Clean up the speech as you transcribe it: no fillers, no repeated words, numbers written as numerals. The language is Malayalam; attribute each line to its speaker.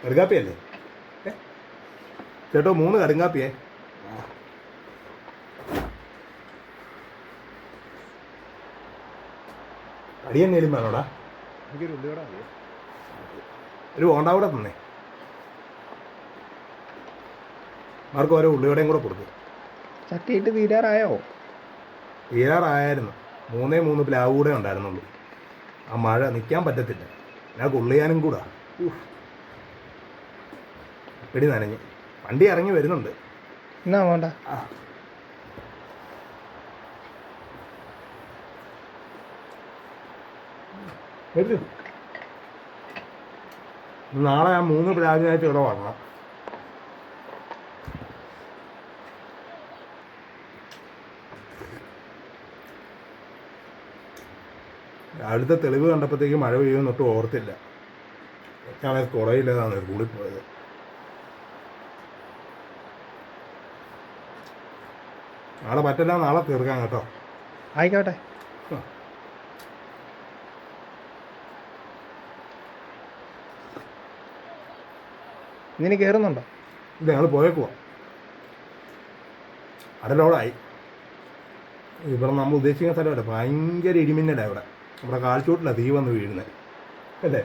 Speaker 1: കടുങ്കാപ്പിയല്ലേ? ചേട്ടോ 3 കടുങ്കാപ്പിയേ. അടിയെന്നേലും വേണോടാ?
Speaker 2: എനിക്കൊരു ഉള്ളിയോടെ മതിയോ?
Speaker 1: ഒരു ബോണ്ട കൂടെ തന്നേ. ആർക്കും ഓരോ ഉള്ളിയോടെയും കൂടെ കൊടുത്തു.
Speaker 2: ചക്കയിട്ട് തീരാറായോ?
Speaker 1: തീരാറായിരുന്നു. 3 പ്ലാവ് കൂടെ ഉണ്ടായിരുന്നുള്ളൂ. ആ മഴ നിൽക്കാൻ പറ്റത്തില്ല. ഞാൻ കൊള്ളിയാനും കൂടാ. പിടി നനഞ്ഞ്. വണ്ടി ഇറങ്ങി വരുന്നുണ്ട്.
Speaker 2: എന്നാ വേണ്ട.
Speaker 1: നാളെ ആ 3 പ്ലാവിനായിട്ട് ഇവിടെ വരണം. രാവിലത്തെ തെളിവ് കണ്ടപ്പോഴത്തേക്ക് മഴ പെയ്യുമെന്ന് ഒട്ടും ഓർത്തില്ല. ഞാനത് കുടയില്ലതാണ് സ്കൂളിൽ പോയത്. നാളെ പറ്റില്ല, നാളെ തീർക്കാം കേട്ടോ.
Speaker 2: ആയിക്കോട്ടെ. ഇനി കയറുന്നുണ്ടോ?
Speaker 1: ഇത് ഞങ്ങൾ പോയേക്കുവാ. അടലോടായി. ഇവിടെ നമ്മൾ ഉദ്ദേശിക്കുന്ന സ്ഥലമല്ല, ഭയങ്കര ഇടിമിന്നലാണ് ഇവിടെ. നമ്മുടെ കാൽച്ചോട്ടിലാണ് തീ വന്ന് വീഴുന്നത് അല്ലേ?